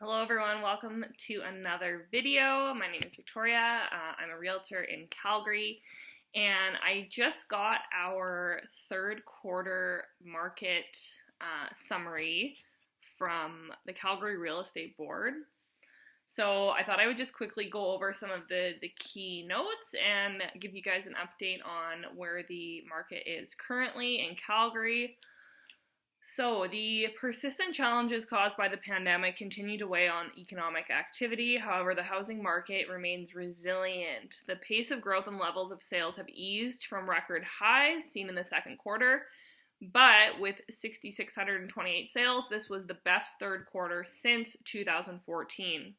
Hello everyone, welcome to another video. My name is Victoria. I'm a realtor in Calgary, and I just got our third quarter market summary from the Calgary Real Estate Board. So I thought I would just quickly go over some of the key notes and give you guys an update on where the market is currently in Calgary. So, the persistent challenges caused by the pandemic continue to weigh on economic activity. However, the housing market remains resilient. The pace of growth and levels of sales have eased from record highs seen in the second quarter, but with 6,628 sales, this was the best third quarter since 2014.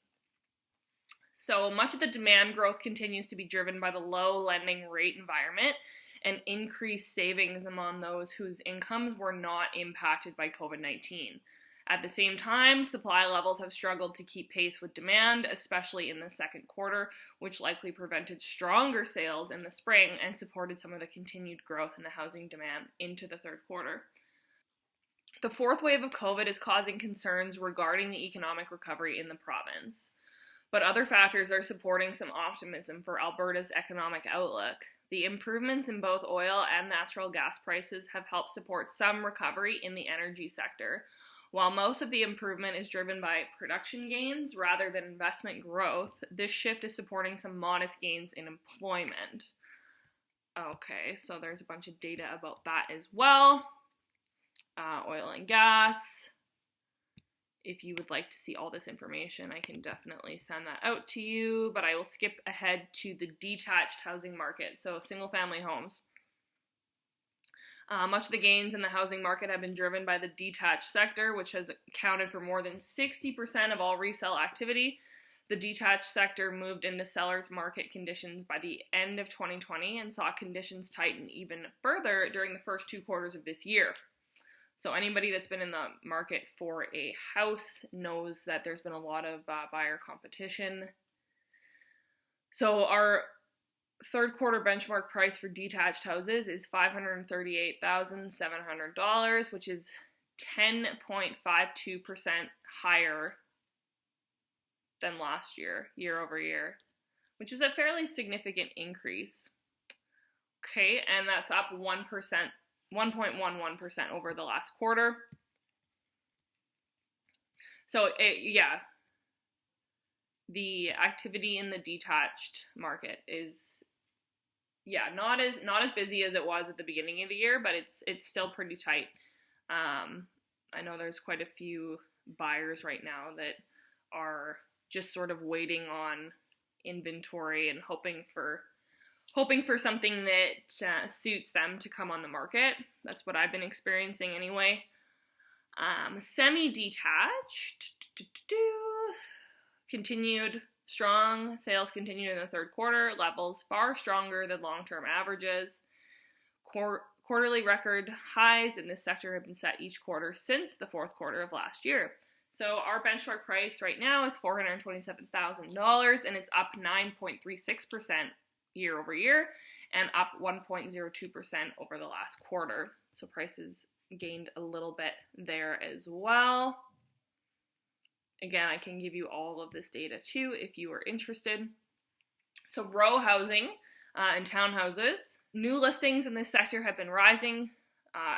So, much of the demand growth continues to be driven by the low lending rate environment and increased savings among those whose incomes were not impacted by COVID-19. At the same time, supply levels have struggled to keep pace with demand, especially in the second quarter, which likely prevented stronger sales in the spring and supported some of the continued growth in the housing demand into the third quarter. The fourth wave of COVID is causing concerns regarding the economic recovery in the province, but other factors are supporting some optimism for Alberta's economic outlook. The improvements in both oil and natural gas prices have helped support some recovery in the energy sector. While most of the improvement is driven by production gains rather than investment growth, this shift is supporting some modest gains in employment. Okay, so there's a bunch of data about that as well. Oil and gas. If you would like to see all this information, I can definitely send that out to you, but I will skip ahead to the detached housing market, so single-family homes. Much of the gains in the housing market have been driven by the detached sector, which has accounted for more than 60% of all resale activity. The detached sector moved into seller's market conditions by the end of 2020 and saw conditions tighten even further during the first 2 quarters of this year. So anybody that's been in the market for a house knows that there's been a lot of buyer competition. So our third quarter benchmark price for detached houses is $538,700, which is 10.52% higher than last year, year over year, which is a fairly significant increase. Okay, and that's up 1.11% over the last quarter. So the activity in the detached market is not as busy as it was at the beginning of the year, but it's still pretty tight. I know there's quite a few buyers right now that are just sort of waiting on inventory and hoping for something that suits them to come on the market. That's what I've been experiencing anyway. Semi-detached continued strong. Sales continued in the third quarter. Levels far stronger than long-term averages. Quarterly record highs in this sector have been set each quarter since the fourth quarter of last year. So our benchmark price right now is $427,000, and it's up 9.36% year over year and up 1.02% over the last quarter. So prices gained a little bit there as well. Again, I can give you all of this data too if you are interested. So row housing and townhouses. New listings in this sector have been rising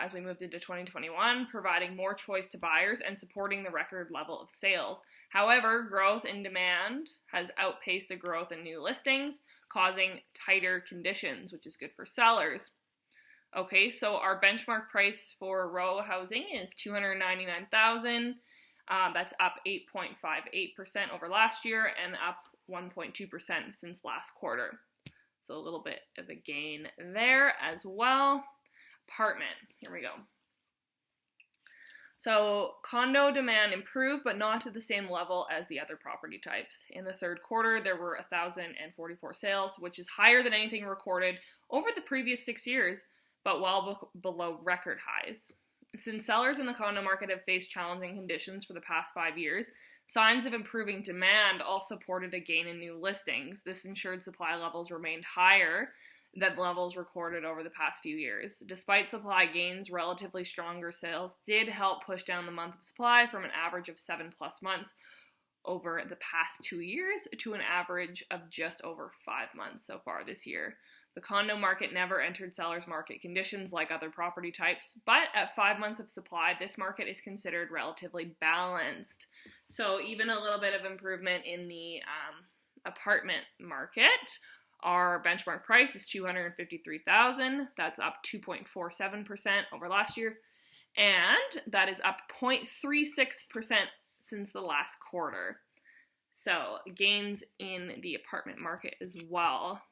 as we moved into 2021, providing more choice to buyers and supporting the record level of sales. However, growth in demand has outpaced the growth in new listings, causing tighter conditions, which is good for sellers. Okay, so our benchmark price for row housing is $299,000. That's up 8.58% over last year and up 1.2% since last quarter. So a little bit of a gain there as well. Apartment, here we go. So condo demand improved, but not to the same level as the other property types. In the third quarter, there were 1,044 sales, which is higher than anything recorded over the previous 6 years, but well below record highs. Since sellers in the condo market have faced challenging conditions for the past 5 years, signs of improving demand also supported a gain in new listings. This ensured supply levels remained higher than levels recorded over the past few years. Despite supply gains, relatively stronger sales did help push down the month of supply from an average of 7+ months, over the past 2 years to an average of just over 5 months so far this year. The condo market never entered seller's market conditions like other property types, but at 5 months of supply, this market is considered relatively balanced. So even a little bit of improvement in the apartment market. Our benchmark price is $253,000. That's up 2.47% over last year, and that is up 0.36% since the last quarter. So gains in the apartment market as well,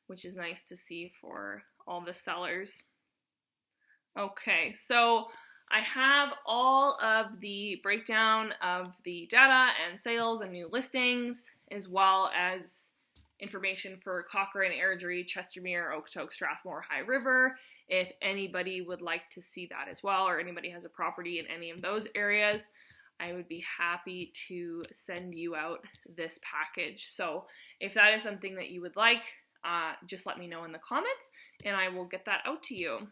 which is nice to see for all the sellers. Okay, so I have all of the breakdown of the data and sales and new listings, as well as information for Cochrane, Airdrie, Chestermere, Okotoks, Strathmore, High River, if anybody would like to see that as well, or anybody has a property in any of those areas, I would be happy to send you out this package. So if that is something that you would like, just let me know in the comments, and I will get that out to you.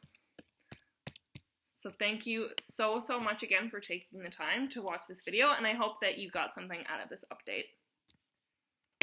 So thank you so much again for taking the time to watch this video, and I hope that you got something out of this update.